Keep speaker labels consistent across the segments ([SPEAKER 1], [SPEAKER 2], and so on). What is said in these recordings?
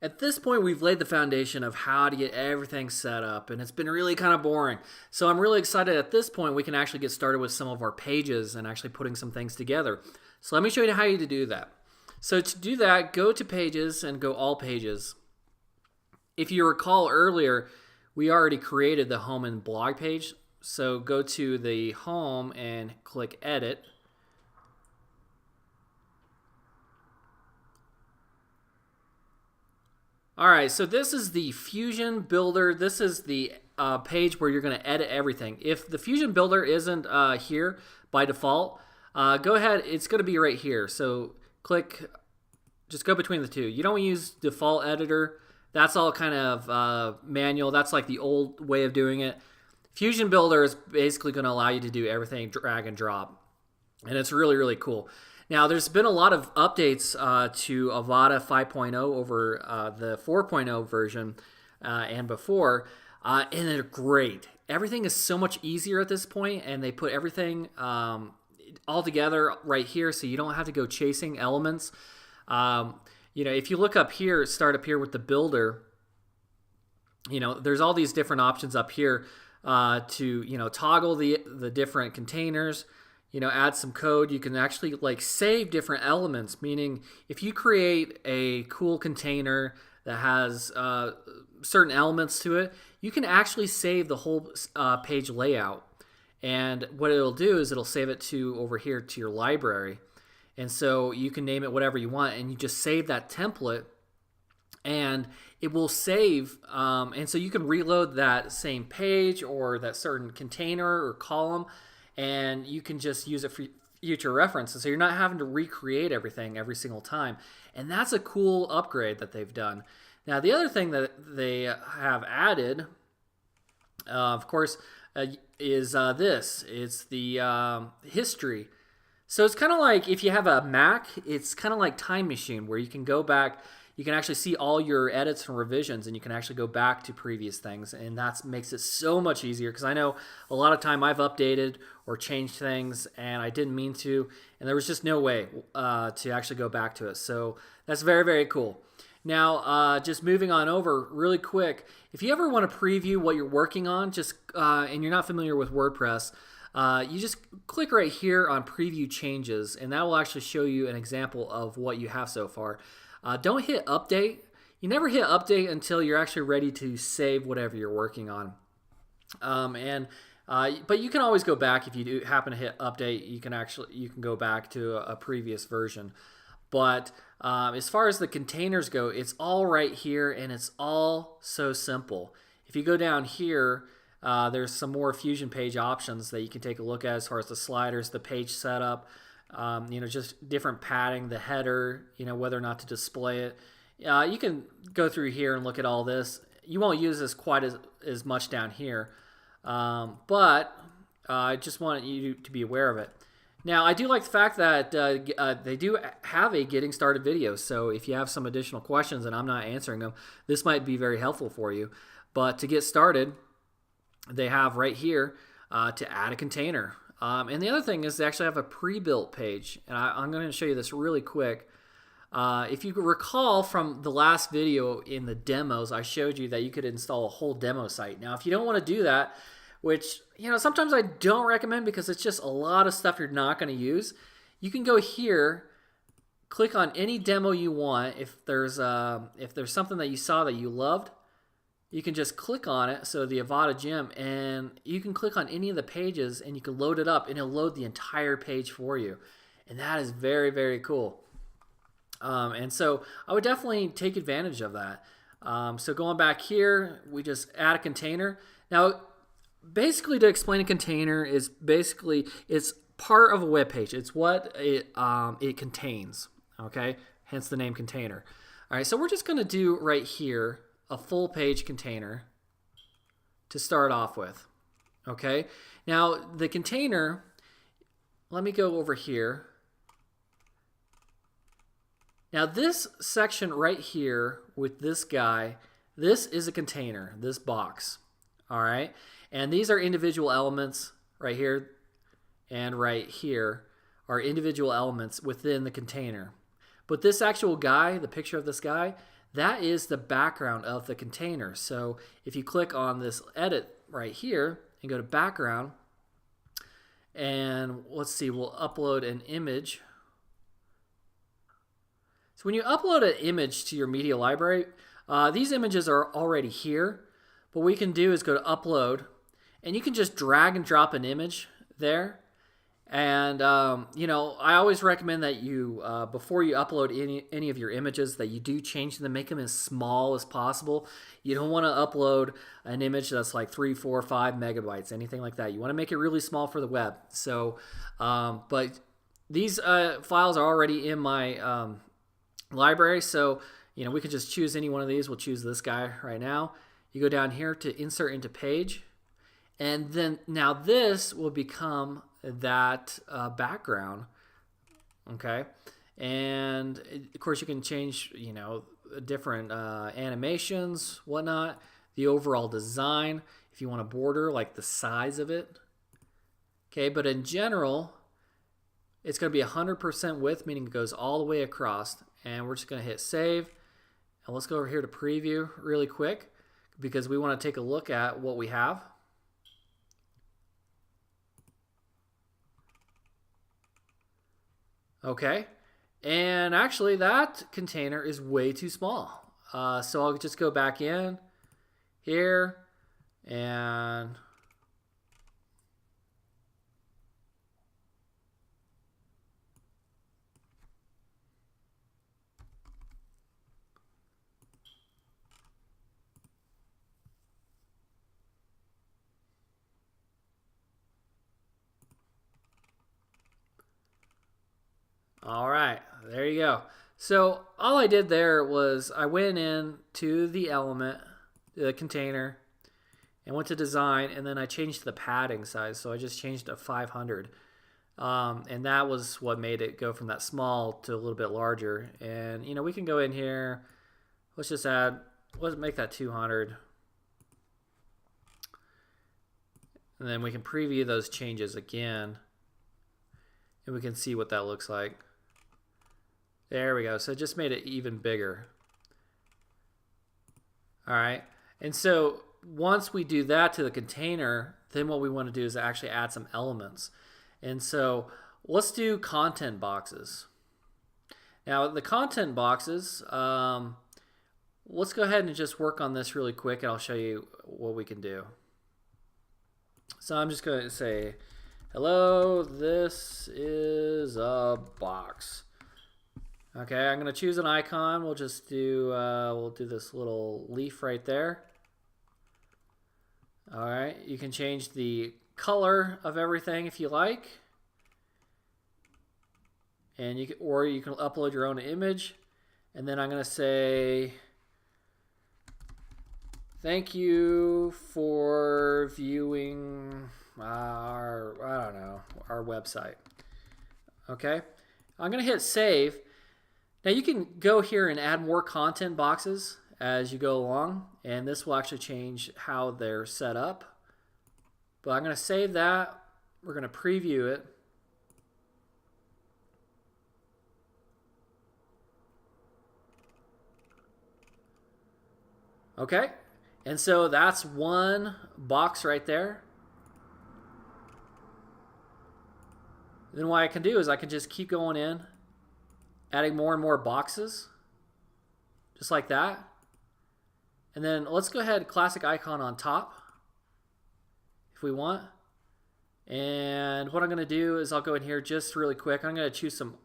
[SPEAKER 1] At this point, we've laid the foundation of how to get everything set up, and it's been really kind of boring. So I'm really excited at this point we can actually get started with some of our pages and actually putting some things together. So let me show you how to do that. So to do that, go to Pages and go All Pages. If you recall earlier, we already created the home and blog page. So go to the home and click Edit. All right, so this is the Fusion Builder. This is the page where you're going to edit everything. If the Fusion Builder isn't here by default, go ahead. It's going to be right here. So click, just go between the two. You don't use default editor. That's all kind of manual. That's like the old way of doing it. Fusion Builder is basically going to allow you to do everything drag and drop. And it's really, really cool. Now, there's been a lot of updates to Avada 5.0 over the 4.0 version and before, and they're great. Everything is so much easier at this point, and they put everything all together right here, so you don't have to go chasing elements. If you look up here, start up here with the builder, there's all these different options up here to toggle the different containers. Add some code. You can actually save different elements, meaning if you create a cool container that has certain elements to it, you can actually save the whole page layout. And what it'll do is it'll save it to over here to your library. And so you can name it whatever you want, and you just save that template, and it will save. And so you can reload that same page or that certain container or column, and you can just use it for future reference. And so you're not having to recreate everything every single time. And that's a cool upgrade that they've done. Now, the other thing that they have added, of course, is this. It's the history. So it's kind of like if you have a Mac, it's kind of like Time Machine, where you can go back. You can actually see all your edits and revisions, and you can actually go back to previous things, and that makes it so much easier, because I know a lot of time I've updated or changed things and I didn't mean to, and there was just no way to actually go back to it. So that's very, very cool. Now, just moving on over really quick, if you ever want to preview what you're working on, and you're not familiar with WordPress, you just click right here on Preview Changes, and that will actually show you an example of what you have so far. Don't hit update. You never hit update until you're actually ready to save whatever you're working on. But you can always go back if you do happen to hit update. You can go back to a previous version. But as far as the containers go, it's all right here, and it's all so simple. If you go down here, there's some more Fusion page options that you can take a look at as far as the sliders, the page setup. Just different padding, the header, whether or not to display it. You can go through here and look at all this. You won't use this quite as much down here, but I just wanted you to be aware of it. Now, I do like the fact that they do have a getting started video, so if you have some additional questions and I'm not answering them, this might be very helpful for you. But to get started, they have right here to add a container. And the other thing is they actually have a pre-built page, and I'm going to show you this really quick. If you recall from the last video in the demos, I showed you that you could install a whole demo site. Now, if you don't want to do that, which sometimes I don't recommend because it's just a lot of stuff you're not going to use, you can go here, click on any demo you want. If there's something that you saw that you loved, you can just click on it, so the Avada Gem, and you can click on any of the pages and you can load it up, and it'll load the entire page for you. And that is very, very cool. And so I would definitely take advantage of that. So going back here, we just add a container. Now, basically, to explain a container is basically it's part of a web page. It's what it contains, okay? Hence the name container. All right, so we're just going to do right here a full page container to start off with. Okay, now the container, let me go over here. Now this section right here with this guy, this is a container, this box. All right, and these are individual elements right here and right here are individual elements within the container. But this actual guy, the picture of this guy, that is the background of the container. So if you click on this edit right here and go to background, and let's see, we'll upload an image. So when you upload an image to your media library, these images are already here. But what you can do is go to upload, and you can just drag and drop an image there. And you know, I always recommend that you before you upload any of your images, that you do change them, make them as small as possible. You don't want to upload an image that's like 3, 4, 5 megabytes, anything like that. You want to make it really small for the web. So but these files are already in my library, so you know, we can just choose any one of these. We'll choose this guy right now. You go down here to insert into page, and then now this will become that background. Okay, and of course you can change, you know, different animations, whatnot, the overall design, if you want a border, like the size of it. Okay, but in general, it's going to be 100% width, meaning it goes all the way across. And we're just going to hit save. And let's go over here to preview really quick, because we want to take a look at what we have. Okay, and actually that container is way too small. So I'll just go back in here and all right, there you go. So all I did there was I went in to the element, the container, and went to design, and then I changed the padding size. So I just changed to 500. And that was what made it go from that small to a little bit larger. And you know, we can go in here, let's just add, let's make that 200. And then we can preview those changes again, and we can see what that looks like. There we go. So it just made it even bigger. All right. And so once we do that to the container, then what we want to do is actually add some elements. And so let's do content boxes. Now the content boxes, let's go ahead and just work on this really quick, and I'll show you what we can do. So I'm just going to say, hello, this is a box. Okay, I'm going to choose an icon. We'll just do we'll do this little leaf right there. All right, you can change the color of everything if you like, and you can, or you can upload your own image. And then I'm going to say, thank you for viewing our, I don't know, our website. Okay, I'm going to hit save. Now you can go here and add more content boxes as you go along, and this will actually change how they're set up. But I'm going to save that. We're going to preview it. Okay, and so that's one box right there. Then what I can do is I can just keep going in, adding more and more boxes, just like that. And then let's go ahead, classic icon on top, if we want. And what I'm going to do is I'll go in here just really quick. I'm going to choose some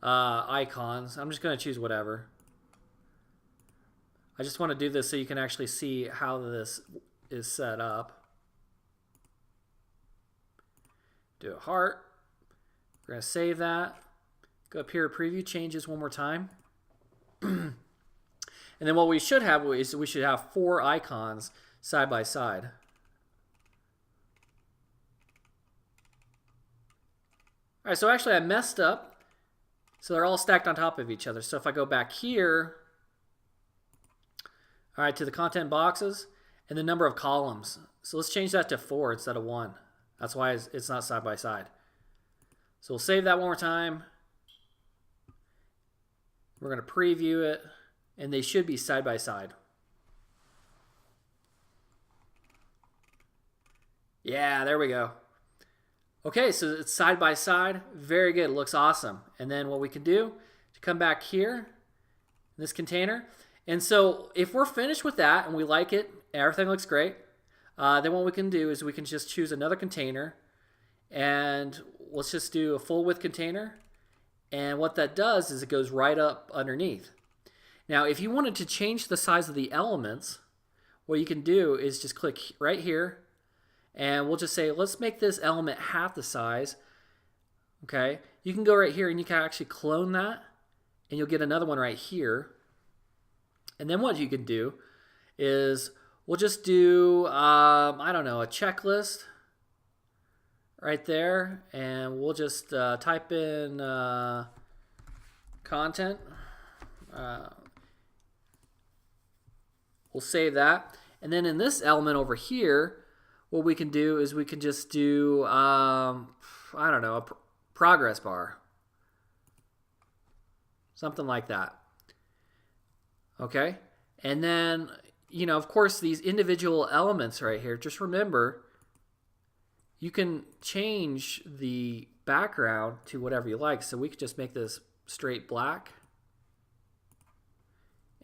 [SPEAKER 1] icons. I'm just going to choose whatever. I just want to do this so you can actually see how this is set up. Do a heart. We're going to save that. Go up here, preview changes one more time. And then what we should have is we should have 4 icons side by side. All right, so actually I messed up. So they're all stacked on top of each other. So if I go back here, all right, to the content boxes and the number of columns. So let's change that to 4 instead of 1. That's why it's not side by side. So we'll save that one more time. We're going to preview it, and they should be side by side. Yeah, there we go. Okay, so it's side by side. Very good. It looks awesome. And then what we can do is come back here in this container. And so if we're finished with that and we like it, everything looks great, then what we can do is we can just choose another container, and let's just do a full width container. And what that does is it goes right up underneath. Now, if you wanted to change the size of the elements, what you can do is just click right here, and we'll just say, let's make this element half the size. Okay, you can go right here and you can actually clone that, and you'll get another one right here. And then what you can do is we'll just do, I don't know, a checklist right there, and we'll just type in content. We'll save that. And then in this element over here, what we can do is we can just do, I don't know, a progress bar. Something like that. Okay? And then, you know, of course, these individual elements right here, just remember, you can change the background to whatever you like. So we could just make this straight black.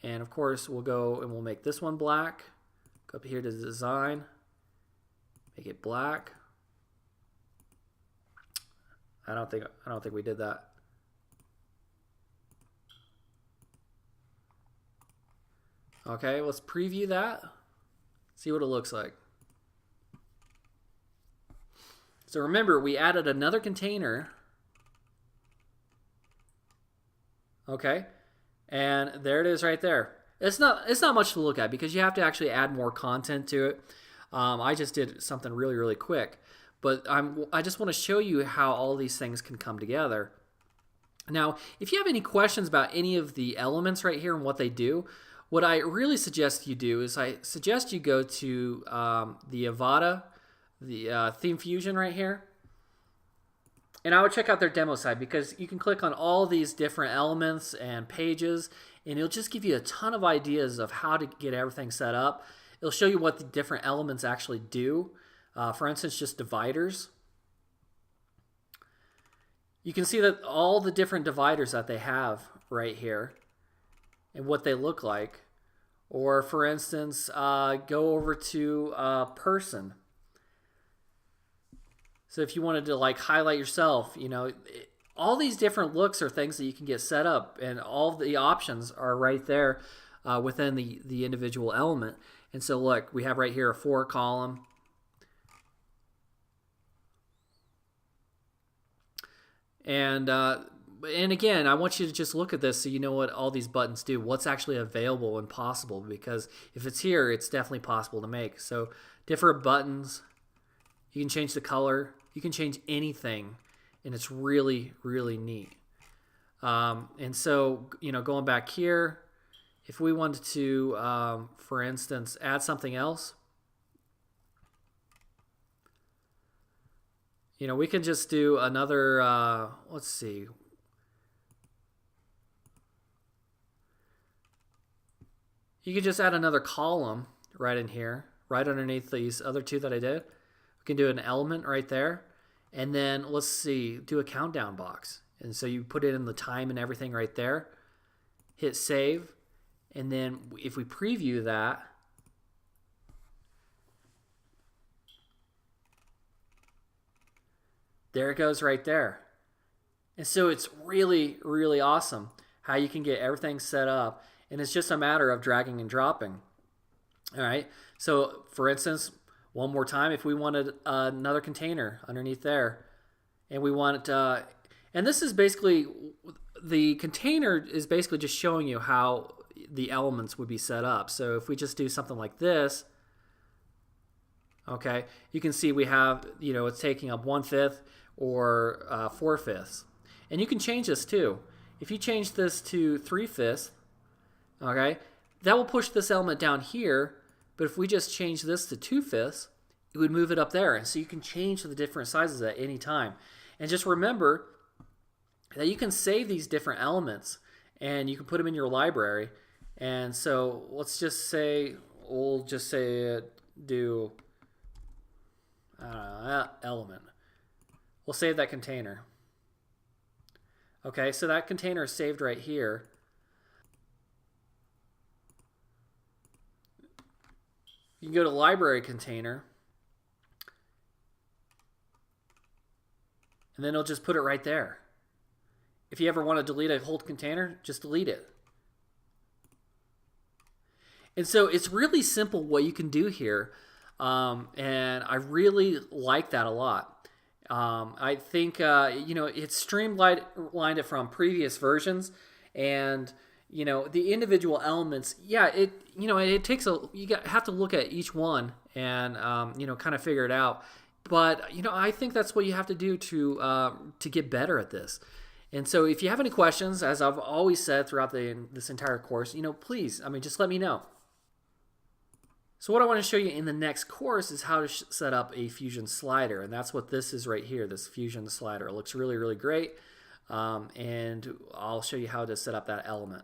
[SPEAKER 1] And of course, we'll go and we'll make this one black. Go up here to design. Make it black. I don't think we did that. Okay, let's preview that. See what it looks like. So remember, we added another container. Okay, and there it is right there. It's not much to look at because you have to actually add more content to it. I just did something really quick, but I just want to show you how all these things can come together. Now, if you have any questions about any of the elements right here and what they do, what I really suggest you do is I suggest you go to the Avada, the Theme Fusion right here, and I would check out their demo site because you can click on all these different elements and pages, and it'll just give you a ton of ideas of how to get everything set up. It'll show you what the different elements actually do. For instance, just dividers. You can see that all the different dividers that they have right here and what they look like. Or for instance, go over to person. So if you wanted to like highlight yourself, you know, all these different looks are things that you can get set up, and all the options are right there within the individual element. And so look, we have right here a 4 column. And again, I want you to just look at this so you know what all these buttons do, what's actually available and possible, because if it's here, it's definitely possible to make. So different buttons, you can change the color, you can change anything, and it's really neat. And so, you know, going back here, if we wanted to, for instance, add something else, you know, we can just do another, let's see. You could just add another column right in here, right underneath these other two that I did. We can do an element right there. And then let's see, do a countdown box. And so you put it in the time and everything right there. Hit save. And then if we preview that, there it goes right there. And so it's really awesome how you can get everything set up. And it's just a matter of dragging and dropping. All right. So for instance, one more time, if we wanted another container underneath there, and we want, and this is basically, the container is basically just showing you how the elements would be set up. So if we just do something like this, okay, you can see we have, you know, it's taking up 1/5 or 4/5. And you can change this too. If you change this to 3/5, okay, that will push this element down here. But if we just change this to 2/5, it would move it up there. And so you can change the different sizes at any time. And just remember that you can save these different elements and you can put them in your library. And so let's just say, we'll just say do element. We'll save that container. Okay, so that container is saved right here. You can go to library container, and then it'll just put it right there. If you ever want to delete a whole container, just delete it. And so it's really simple what you can do here, and I really like that a lot. I think it's streamlined it from previous versions, and the individual elements. Yeah, it takes have to look at each one and kind of figure it out. But I think that's what you have to do to get better at this. And so if you have any questions, as I've always said throughout this entire course, please, just let me know. So what I want to show you in the next course is how to set up a Fusion slider, and that's what this is right here, this Fusion slider. It looks really, really great, and I'll show you how to set up that element.